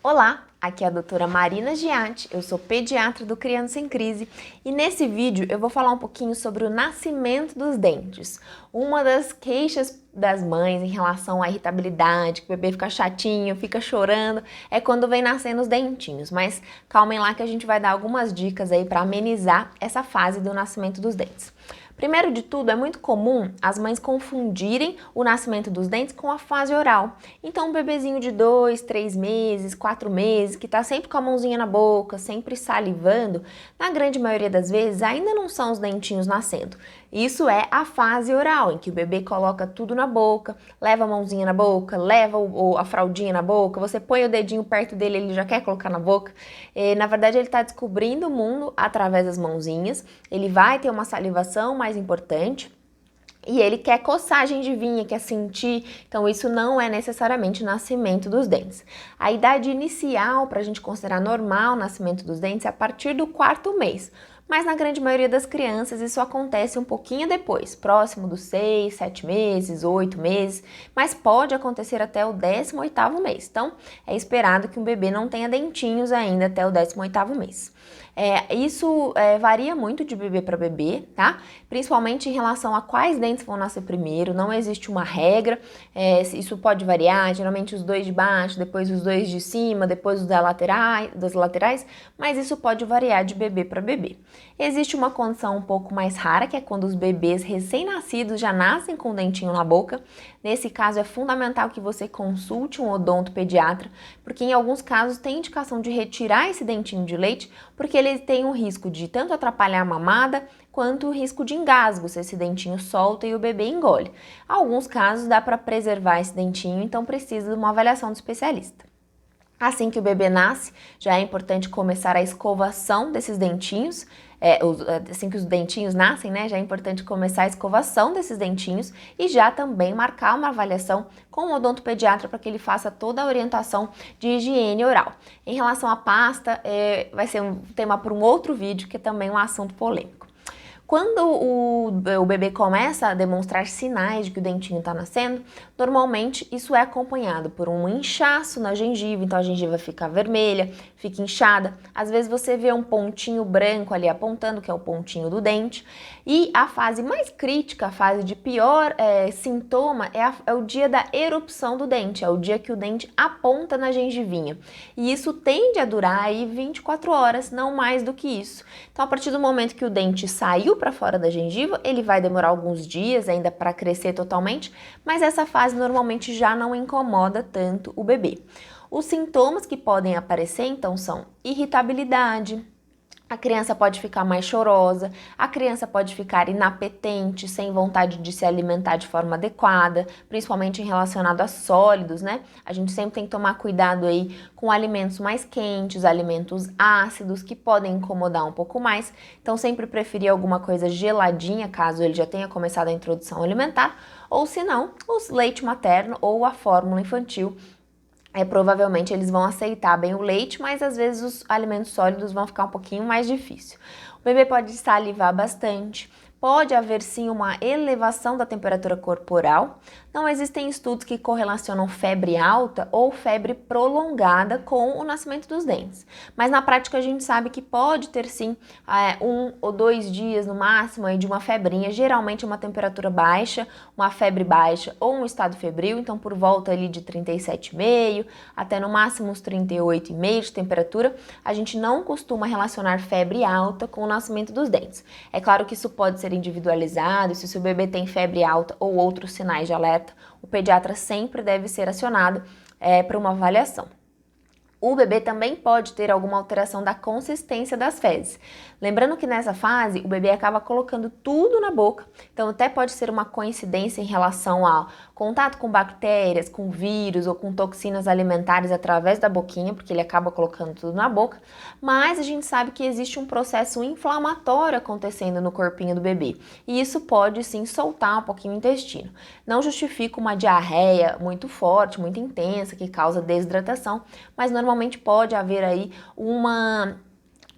Olá, aqui é a doutora Marina Giatti, eu sou pediatra do Criança em Crise e nesse vídeo eu vou falar um pouquinho sobre o nascimento dos dentes. Uma das queixas das mães em relação à irritabilidade, que o bebê fica chatinho, fica chorando, é quando vem nascendo os dentinhos, mas calmem lá que a gente vai dar algumas dicas aí para amenizar essa fase do nascimento dos dentes. Primeiro de tudo, é muito comum as mães confundirem o nascimento dos dentes com a fase oral. Então, um bebezinho de 2, 3 meses, 4 meses, que está sempre com a mãozinha na boca, sempre salivando, na grande maioria das vezes ainda não são os dentinhos nascendo. Isso é a fase oral, em que o bebê coloca tudo na boca, leva a mãozinha na boca, leva a fraldinha na boca, você põe o dedinho perto dele, ele já quer colocar na boca. Na verdade, ele está descobrindo o mundo através das mãozinhas, ele vai ter uma salivação mais importante e ele quer coçar a gengivinha, quer sentir, então isso não é necessariamente nascimento dos dentes. A idade inicial para a gente considerar normal o nascimento dos dentes é a partir do 4º mês. Mas na grande maioria das crianças isso acontece um pouquinho depois, próximo dos 6, 7 meses, 8 meses, mas pode acontecer até o 18º mês. Então, é esperado que um bebê não tenha dentinhos ainda até o 18º mês. Isso varia muito de bebê para bebê, tá? Principalmente em relação a quais dentes vão nascer primeiro, não existe uma regra, isso pode variar, geralmente os 2 de baixo, depois os 2 de cima, depois os das laterais, mas isso pode variar de bebê para bebê. Existe uma condição um pouco mais rara, que é quando os bebês recém-nascidos já nascem com o dentinho na boca. Nesse caso, é fundamental que você consulte um odontopediatra, porque em alguns casos tem indicação de retirar esse dentinho de leite, porque ele tem um risco de tanto atrapalhar a mamada, quanto o risco de engasgo, se esse dentinho solta e o bebê engole. Em alguns casos dá para preservar esse dentinho, então precisa de uma avaliação do especialista. Assim que o bebê nasce, já é importante começar a escovação desses dentinhos, assim que os dentinhos nascem, né, já é importante começar a escovação desses dentinhos e já também marcar uma avaliação com o odontopediatra para que ele faça toda a orientação de higiene oral. Em relação à pasta, vai ser um tema para um outro vídeo, que é também um assunto polêmico. Quando o bebê começa a demonstrar sinais de que o dentinho está nascendo, normalmente isso é acompanhado por um inchaço na gengiva, então a gengiva fica vermelha, fica inchada. Às vezes você vê um pontinho branco ali apontando, que é o pontinho do dente. E a fase mais crítica, a fase de pior sintoma, é o dia da erupção do dente, é o dia que o dente aponta na gengivinha. E isso tende a durar aí 24 horas, não mais do que isso. Então, a partir do momento que o dente saiu para fora da gengiva, ele vai demorar alguns dias ainda para crescer totalmente, mas essa fase normalmente já não incomoda tanto o bebê. Os sintomas que podem aparecer, então, são irritabilidade. A criança pode ficar mais chorosa, a criança pode ficar inapetente, sem vontade de se alimentar de forma adequada, principalmente relacionado a sólidos, né? A gente sempre tem que tomar cuidado aí com alimentos mais quentes, alimentos ácidos, que podem incomodar um pouco mais. Então, sempre preferir alguma coisa geladinha, caso ele já tenha começado a introdução alimentar, ou se não, o leite materno ou a fórmula infantil. Provavelmente eles vão aceitar bem o leite, mas às vezes os alimentos sólidos vão ficar um pouquinho mais difícil. O bebê pode salivar bastante, pode haver sim uma elevação da temperatura corporal. Não existem estudos que correlacionam febre alta ou febre prolongada com o nascimento dos dentes. Mas na prática a gente sabe que pode ter sim 1 ou 2 dias no máximo aí de uma febrinha, geralmente uma temperatura baixa, uma febre baixa ou um estado febril, então por volta ali de 37,5 até no máximo uns 38,5 de temperatura. A gente não costuma relacionar febre alta com o nascimento dos dentes. É claro que isso pode ser individualizado, se o seu bebê tem febre alta ou outros sinais de alerta, o pediatra sempre deve ser acionado para uma avaliação. O bebê também pode ter alguma alteração da consistência das fezes. Lembrando que nessa fase o bebê acaba colocando tudo na boca, então até pode ser uma coincidência em relação ao contato com bactérias, com vírus ou com toxinas alimentares através da boquinha, porque ele acaba colocando tudo na boca, mas a gente sabe que existe um processo inflamatório acontecendo no corpinho do bebê, e isso pode sim soltar um pouquinho o intestino. Não justifica uma diarreia muito forte, muito intensa, que causa desidratação, mas normalmente pode haver aí uma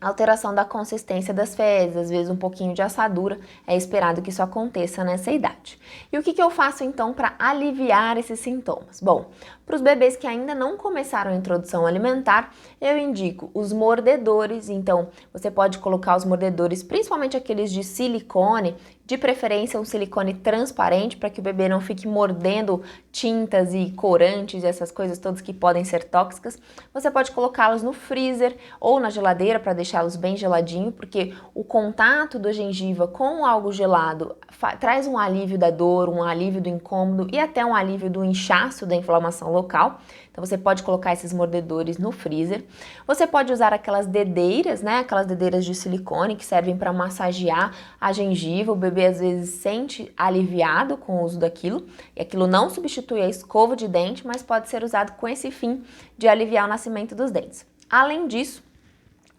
alteração da consistência das fezes, às vezes um pouquinho de assadura, é esperado que isso aconteça nessa idade. E o que eu faço então para aliviar esses sintomas? Bom, Para os bebês que ainda não começaram a introdução alimentar, eu indico os mordedores. Então, você pode colocar os mordedores, principalmente aqueles de silicone, de preferência um silicone transparente, para que o bebê não fique mordendo tintas e corantes e essas coisas todas que podem ser tóxicas. Você pode colocá-los no freezer ou na geladeira para deixá-los bem geladinho, porque o contato da gengiva com algo gelado traz um alívio da dor, um alívio do incômodo e até um alívio do inchaço, da inflamação local. Então você pode colocar esses mordedores no freezer. Você pode usar aquelas dedeiras, né? Aquelas dedeiras de silicone que servem para massagear a gengiva. O bebê às vezes sente aliviado com o uso daquilo. E aquilo não substitui a escova de dente, mas pode ser usado com esse fim de aliviar o nascimento dos dentes. Além disso,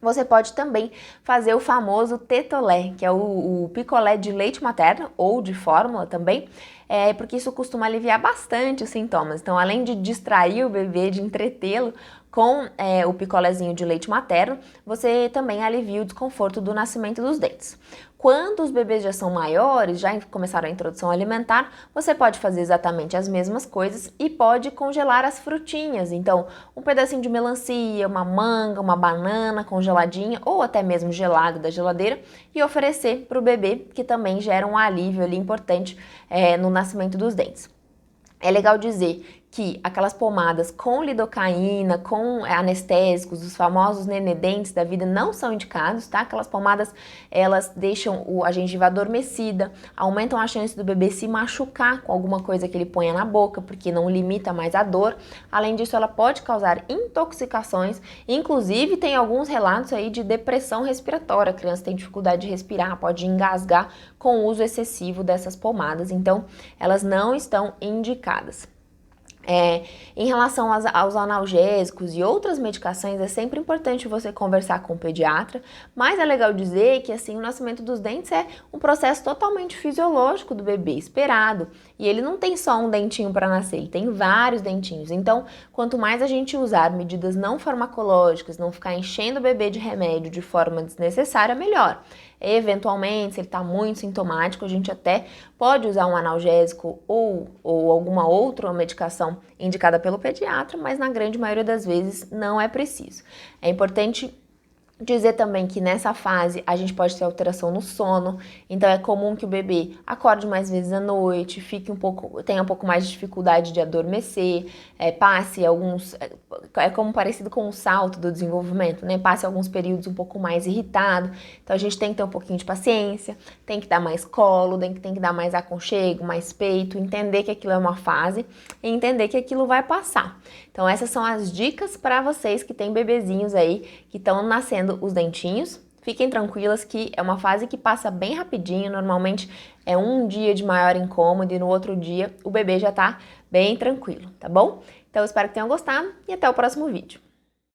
você pode também fazer o famoso tetolé, que é o picolé de leite materno ou de fórmula também, porque isso costuma aliviar bastante os sintomas. Então, além de distrair o bebê, de entretê-lo com o picolézinho de leite materno, você também alivia o desconforto do nascimento dos dentes. Quando os bebês já são maiores, já começaram a introdução alimentar, você pode fazer exatamente as mesmas coisas e pode congelar as frutinhas. Então, um pedacinho de melancia, uma manga, uma banana congeladinha ou até mesmo gelado da geladeira e oferecer para o bebê, que também gera um alívio ali importante no nascimento dos dentes. É legal dizer que aquelas pomadas com lidocaína, com anestésicos, os famosos nenedentes da vida não são indicados, tá? Aquelas pomadas, elas deixam a gengiva adormecida, aumentam a chance do bebê se machucar com alguma coisa que ele ponha na boca, porque não limita mais a dor. Além disso, ela pode causar intoxicações, inclusive tem alguns relatos aí de depressão respiratória, a criança tem dificuldade de respirar, pode engasgar com o uso excessivo dessas pomadas, então elas não estão indicadas. Em relação aos analgésicos e outras medicações, é sempre importante você conversar com o pediatra, mas é legal dizer que assim, o nascimento dos dentes é um processo totalmente fisiológico do bebê, esperado, e ele não tem só um dentinho para nascer, ele tem vários dentinhos. Então, quanto mais a gente usar medidas não farmacológicas, não ficar enchendo o bebê de remédio de forma desnecessária, melhor. Eventualmente, se ele está muito sintomático, a gente até pode usar um analgésico ou alguma outra medicação indicada pelo pediatra, mas na grande maioria das vezes não é preciso. É importante dizer também que nessa fase a gente pode ter alteração no sono, então é comum que o bebê acorde mais vezes à noite, tenha um pouco mais de dificuldade de adormecer, passe alguns, como parecido com o salto do desenvolvimento, né? Passe alguns períodos um pouco mais irritado, então a gente tem que ter um pouquinho de paciência, tem que dar mais colo, tem que dar mais aconchego, mais peito, entender que aquilo é uma fase e entender que aquilo vai passar. Então essas são as dicas para vocês que têm bebezinhos aí que estão nascendo os dentinhos. Fiquem tranquilas que é uma fase que passa bem rapidinho, normalmente é um dia de maior incômodo e no outro dia o bebê já tá bem tranquilo, tá bom? Então eu espero que tenham gostado e até o próximo vídeo.